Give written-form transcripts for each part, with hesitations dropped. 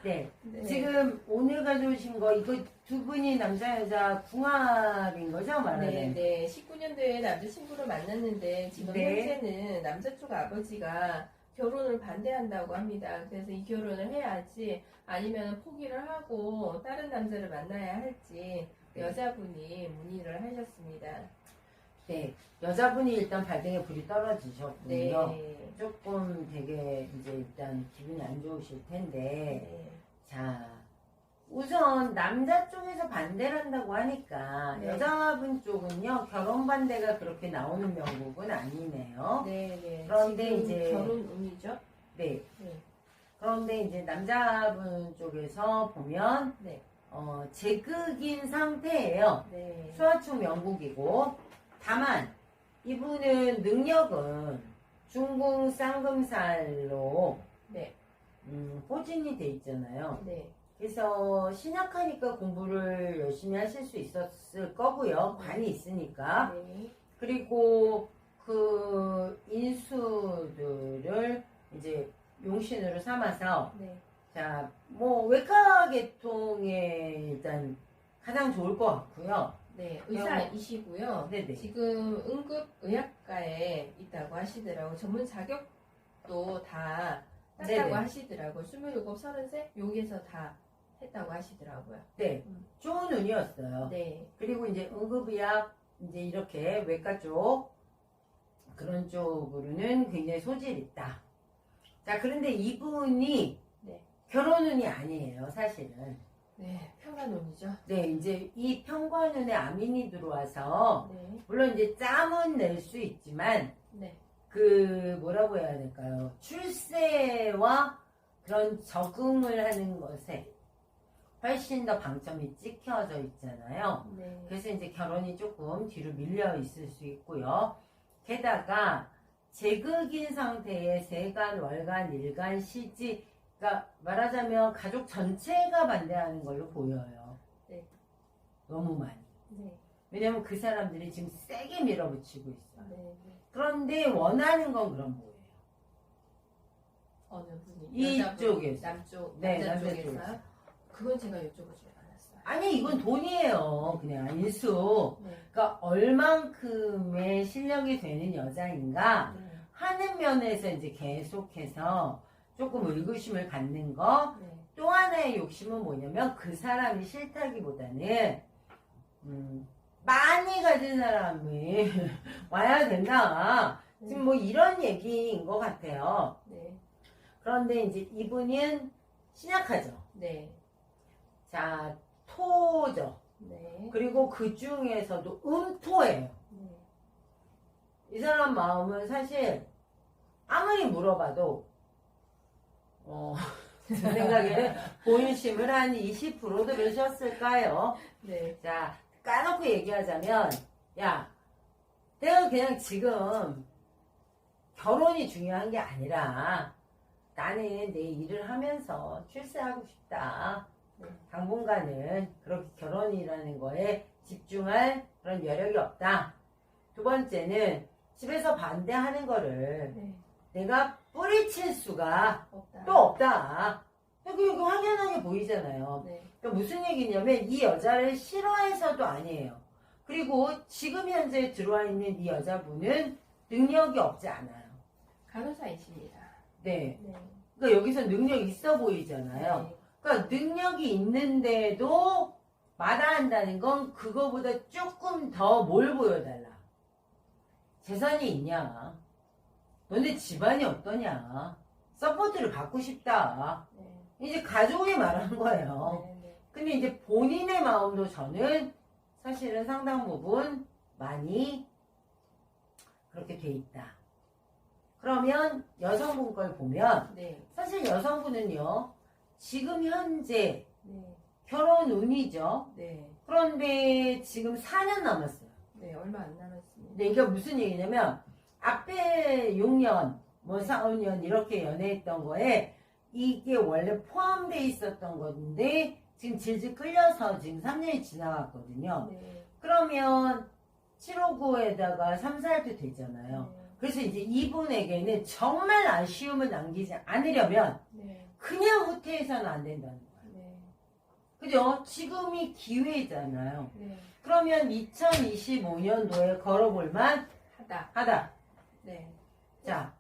네. 네. 지금 오늘 가져오신 거 이거 두 분이 남자 여자 궁합인 거죠, 말하는? 네. 19년도에 남자친구를 만났는데 지금 네. 현재는 남자 쪽 아버지가 결혼을 반대한다고 합니다. 그래서 이 결혼을 해야지 아니면 포기를 하고 다른 남자를 만나야 할지 여자분이 문의를 하셨습니다. 네. 여자분이 일단 발등에 불이 떨어지셨군요. 네. 조금 되게 이제 일단 기분이 안 좋으실 텐데. 네. 자, 우선 남자 쪽에서 반대를 한다고 하니까 네. 여자분 쪽은요, 결혼 반대가 그렇게 나오는 명목은 아니네요. 네. 그런데 지금 이제 결혼 운이죠? 네. 네. 그런데 이제 남자분 쪽에서 보면 네. 제극인 상태예요. 네. 수화축 명국이고, 다만 이분은 능력은 중궁 쌍금살로 네. 포진이 돼 있잖아요. 네. 그래서 신약하니까 공부를 열심히 하실 수 있었을 거고요. 관이 있으니까. 네. 그리고 그 인수들을 이제 용신으로 삼아서 네. 자, 뭐 외과 계통에 일단 가장 좋을 것 같고요. 네, 의사이시고요. 네네. 지금 응급의학과에 있다고 하시더라고요. 전문 자격도 다 땄다고 네네. 하시더라고요. 27, 33 여기서 다 했다고 하시더라고요. 네, 좋은 운이었어요. 네, 그리고 이제 응급의학 이제 이렇게 외과 쪽 그런 쪽으로는 굉장히 소질이 있다. 자, 그런데 이분이 네. 결혼운이 아니에요, 사실은. 네, 평간운이죠. 네, 이제 이 평관운에 암인이 들어와서 네, 물론 이제 짬은 낼 수 있지만 네, 그 뭐라고 해야 될까요? 출세와 그런 적응을 하는 것에 훨씬 더 방점이 찍혀져 있잖아요. 네, 그래서 이제 결혼이 조금 뒤로 밀려 있을 수 있고요. 게다가 제극인 상태의 세간, 월간, 일간, 시지, 그러니까 말하자면 가족 전체가 반대하는 걸로 보여요. 네. 너무 많이. 네, 왜냐면 그 사람들이 지금 세게 밀어붙이고 있어요. 네, 네. 그런데 원하는 건 그럼 뭐예요? 어느 분이? 이쪽에서. 남쪽, 네, 남자 남자 쪽에서요? 쪽에서. 그건 제가 여쭤보지 않았어요. 아니, 이건 돈이에요. 그냥 인수. 네, 그러니까 얼만큼의 실력이 되는 여자인가 네, 하는 면에서 이제 계속해서 조금 의구심을 갖는 거. 네, 또 하나의 욕심은 뭐냐면 그 사람이 싫다기보다는 많이 가진 사람이 와야 된다. 지금 뭐 이런 얘기인 것 같아요. 네, 그런데 이제 이분은 신약하죠. 네, 자, 토죠. 네, 그리고 그 중에서도 음토예요. 네. 이 사람 마음은 사실 아무리 물어봐도 제 생각에는 본심을 한 20% 들으셨을까요? 네. 자, 까놓고 얘기하자면 야, 내가 그냥 지금 결혼이 중요한 게 아니라 나는 내 일을 하면서 출세하고 싶다. 당분간은 그렇게 결혼이라는 거에 집중할 그런 여력이 없다. 두 번째는 집에서 반대하는 거를 네. 내가 뿌리칠 수가 없다. 또 없다. 이거 확연하게 보이잖아요. 네. 그러니까 무슨 얘기냐면 이 여자를 싫어해서도 아니에요. 그리고 지금 현재 들어와 있는 이 여자분은 능력이 없지 않아요. 간호사이십니다. 네. 네. 그러니까 여기서 능력 있어 보이잖아요. 네. 그러니까 능력이 있는데도 마다한다는 건 그거보다 조금 더 뭘 보여달라. 재산이 있냐? 너네 집안이 어떠냐? 서포트를 받고 싶다. 네. 이제 가족이 말하는 거예요. 네. 네. 근데 이제 본인의 마음도 저는 사실은 상당 부분 많이 그렇게 돼 있다. 그러면 여성분 걸 보면 네. 사실 여성분은요, 지금 현재 네. 결혼 운이죠. 네. 그런데 지금 4년 남았어요. 네. 얼마 안 남았습니다. 네, 이게 무슨 얘기냐면 앞에 6년, 뭐 4, 5년 이렇게 연애했던 거에 이게 원래 포함되어 있었던 건데 지금 질질 끌려서 지금 3년이 지나갔거든요. 네. 그러면 759에다가 3, 4할 되잖아요. 네. 그래서 이제 이분에게는 정말 아쉬움을 남기지 않으려면 네. 그냥 후퇴해서는 안 된다는 거예요. 네. 그죠? 지금이 기회잖아요. 네. 그러면 2025년도에 걸어볼만 하다. 하다. 네. 자,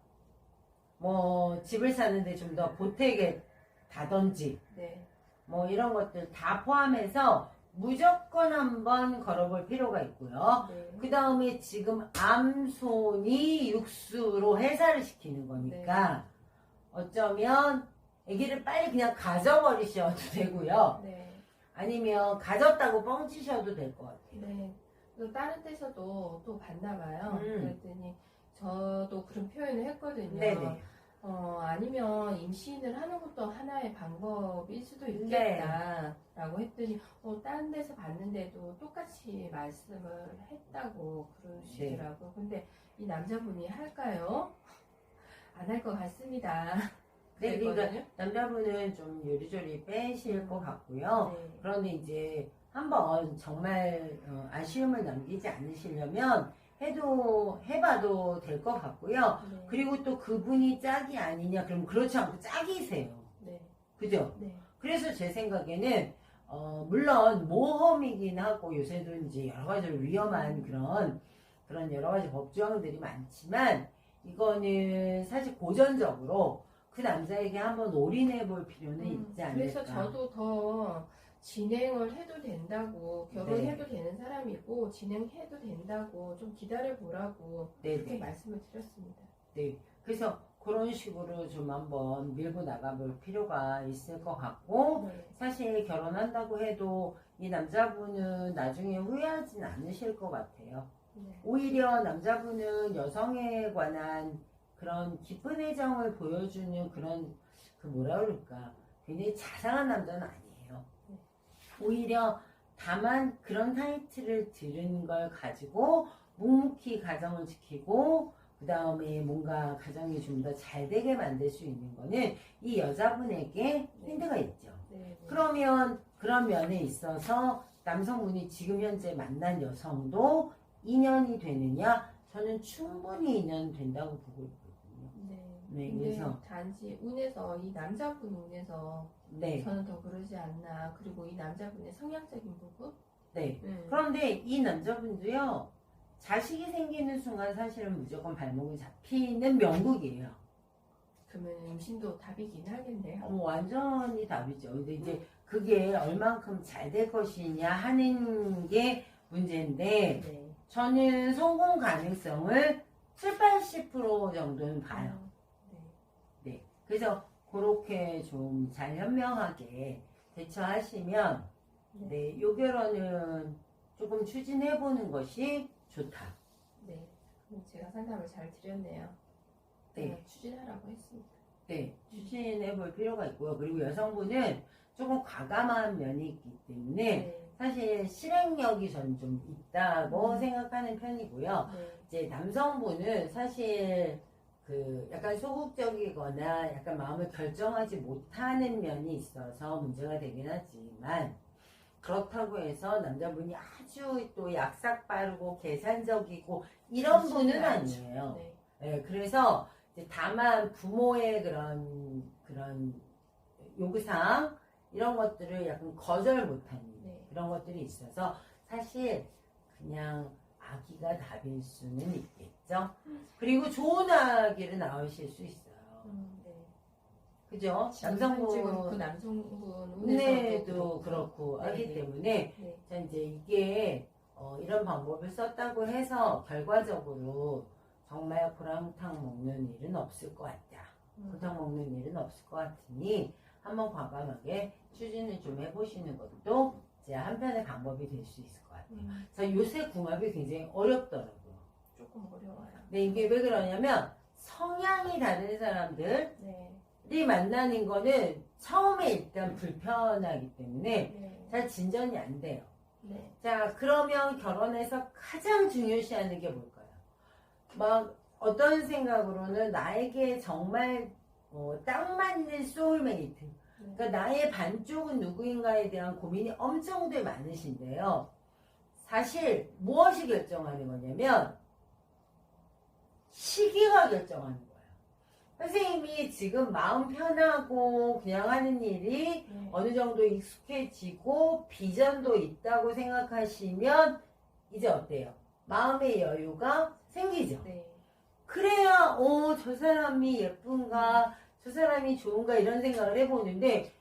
뭐 집을 사는데 좀 더 보태게 다든지 네. 뭐 이런 것들 다 포함해서 무조건 한번 걸어볼 필요가 있고요. 네. 그 다음에 지금 암손이 육수로 해사를 시키는 거니까 어쩌면 아기를 빨리 그냥 가져버리셔도 되고요. 네. 아니면 가졌다고 뻥치셔도 될 것 같아요. 네. 그래서 다른 데서도 또 봤나 봐요. 음. 그랬더니 저도 그런 표현을 했거든요. 네네. 아니면 임신을 하는 것도 하나의 방법일 수도 네. 있겠다라고 했더니 다른 데서 봤는데도 똑같이 말씀을 했다고 그러시더라고요. 근데 이 남자분이 할까요? 안 할 것 같습니다. 네, 그러니까 그랬거든요. 남자분은 좀 요리조리 빼실 것 같고요. 네. 그런데 이제 한번 정말 아쉬움을 남기지 않으시려면 해봐도 될 것 같고요. 네. 그리고 또 그분이 짝이 아니냐, 그럼 그렇지 않고 짝이세요. 네. 그죠? 네. 그래서 제 생각에는, 물론 모험이긴 하고 요새도 이제 여러 가지로 위험한 그런 여러 가지 법조항들이 많지만, 이거는 사실 고전적으로 그 남자에게 한번 올인해 볼 필요는 있지 않을까. 그래서 저도 더 진행을 해도 된다고, 결혼해도 되는 사람이고 진행해도 된다고 좀 기다려 보라고 그렇게 네네. 말씀을 드렸습니다. 네. 그래서 그런 식으로 좀 한번 밀고 나가볼 필요가 있을 것 같고, 네. 사실 결혼한다고 해도 이 남자분은 나중에 후회하진 않으실 것 같아요. 네. 오히려 남자분은 여성에 관한 그런 기쁜 애정을 보여주는 그런, 뭐라 그럴까, 굉장히 자상한 남자는 아니에요. 오히려 다만 그런 타이틀을 들은 걸 가지고 묵묵히 가정을 지키고 그 다음에 뭔가 가정이 좀 더 잘 되게 만들 수 있는 거는 이 여자분에게 힌트가 있죠. 네. 그러면 그런 면에 있어서 남성분이 지금 현재 만난 여성도 인연이 되느냐? 저는 충분히 인연 된다고 보고 있거든요. 네. 네, 근데 그래서 단지 운에서 이 남자분 운에서 네, 저는 더 그러지 않나. 그리고 이 남자분의 성향적인 부분. 네. 네. 그런데 이 남자분도요, 자식이 생기는 순간 사실은 무조건 발목이 잡히는 명국이에요. 그러면 임신도 답이긴 하겠네요. 완전히 답이죠. 근데 이제 그게 얼만큼 잘 될 것이냐 하는 게 문제인데, 네. 저는 성공 가능성을 70, 80% 정도는 봐요. 네. 네. 그래서 그렇게 좀 잘 현명하게 대처하시면, 네, 요 결혼은 조금 추진해보는 것이 좋다. 네. 그럼 제가 상담을 잘 드렸네요. 네. 제가 추진하라고 했습니다. 네, 추진해볼 필요가 있고요. 그리고 여성분은 조금 과감한 면이 있기 때문에 네. 사실 실행력이 저는 좀 있다고 생각하는 편이고요. 네. 이제 남성분은 사실 그 약간 소극적이거나 약간 마음을 결정하지 못하는 면이 있어서 문제가 되긴 하지만 그렇다고 해서 남자분이 아주 또 약삭 빠르고 계산적이고 이런 분은 아니에요. 네. 네, 그래서 이제 다만 부모의 그런 요구사항 이런 것들을 약간 거절 못하는 네. 그런 것들이 있어서 사실 그냥 아기가 답일 수는 있겠죠. 그리고 좋은 아기를 낳으실 수 있어요. 네. 그죠? 지금 그 남성분 운에도 그렇고 네, 하기 네. 때문에 네. 자 이제 이게 이런 방법을 썼다고 해서 결과적으로 정말 보람탕 먹는 일은 없을 것 같다. 보탕 먹는 일은 없을 것 같으니 한번 과감하게 추진을 좀 해보시는 것도 이제 한편의 방법이 될 수 있을 것 같아요. 자, 요새 궁합이 굉장히 어렵더라고요. 조금 어려워요. 근데 이게 왜 그러냐면 성향이 다른 사람들이 네. 만나는 거는 처음에 일단 불편하기 때문에 네. 잘 진전이 안 돼요. 네. 자, 그러면 결혼에서 가장 중요시하는 게 뭘까요? 막 어떤 생각으로는 나에게 정말 딱 맞는 소울메이트, 그러니까 나의 반쪽은 누구인가에 대한 고민이 엄청 많으신데요. 사실 무엇이 결정하는 거냐면 시기가 결정하는 거예요. 선생님이 지금 마음 편하고 그냥 하는 일이 네. 어느 정도 익숙해지고 비전도 있다고 생각하시면 이제 어때요? 마음의 여유가 생기죠. 네. 그래야 저 사람이 예쁜가 저 사람이 좋은가 이런 생각을 해보는데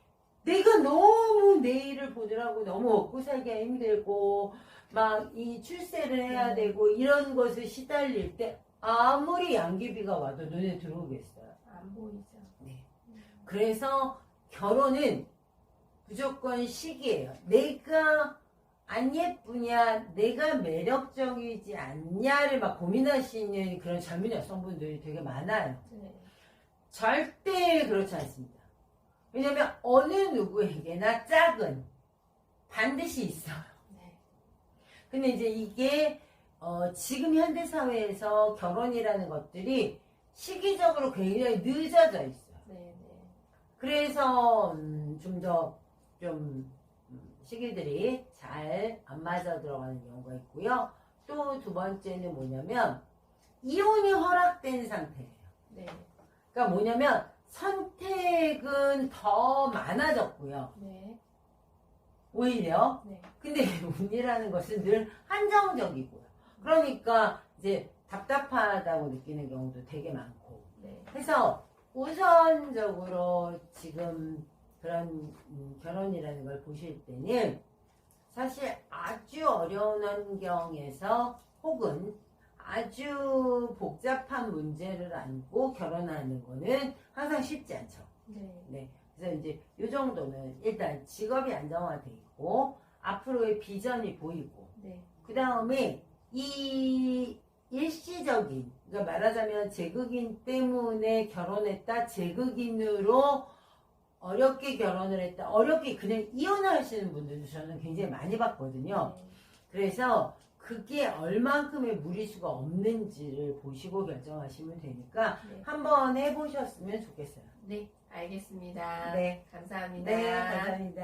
내가 너무 내일을 보느라고 너무 먹고 살기가 힘들고 막 이 출세를 해야 되고 이런 것을 시달릴 때 아무리 양귀비가 와도 눈에 들어오겠어요. 안 보이죠. 네. 그래서 결혼은 무조건 시기예요. 내가 안 예쁘냐, 내가 매력적이지 않냐를 막 고민하시는 그런 젊은 여성분들이 되게 많아요. 네. 절대 그렇지 않습니다. 왜냐면 어느 누구에게나 짝은 반드시 있어요. 네. 근데 이제 이게 지금 현대 사회에서 결혼이라는 것들이 시기적으로 굉장히 늦어져 있어요. 네. 네. 그래서 좀 더 시기들이 잘 안 맞아 들어가는 경우가 있고요. 또 두 번째는 뭐냐면 이혼이 허락된 상태예요. 네. 그러니까 뭐냐면 선택은 더 많아졌고요. 네. 오히려 네. 근데 운이라는 것은 늘 한정적이고요. 그러니까 이제 답답하다고 느끼는 경우도 되게 많고. 네. 그래서 우선적으로 지금 그런 결혼이라는 걸 보실 때는 사실 아주 어려운 환경에서 혹은 아주 복잡한 문제를 안고 결혼하는 거는 항상 쉽지 않죠. 네. 네. 그래서 이제 이 정도는 일단 직업이 안정화돼 있고 앞으로의 비전이 보이고 네. 그 다음에 이 일시적인 그러니까 말하자면 제극인 때문에 결혼했다 제극인으로 어렵게 결혼을 했다 어렵게 그냥 이혼하시는 분들도 저는 굉장히 많이 봤거든요. 네. 그래서 그게 얼만큼의 무리수가 없는지를 보시고 결정하시면 되니까 네. 한번 해보셨으면 좋겠어요. 네. 알겠습니다. 네. 감사합니다. 네, 감사합니다.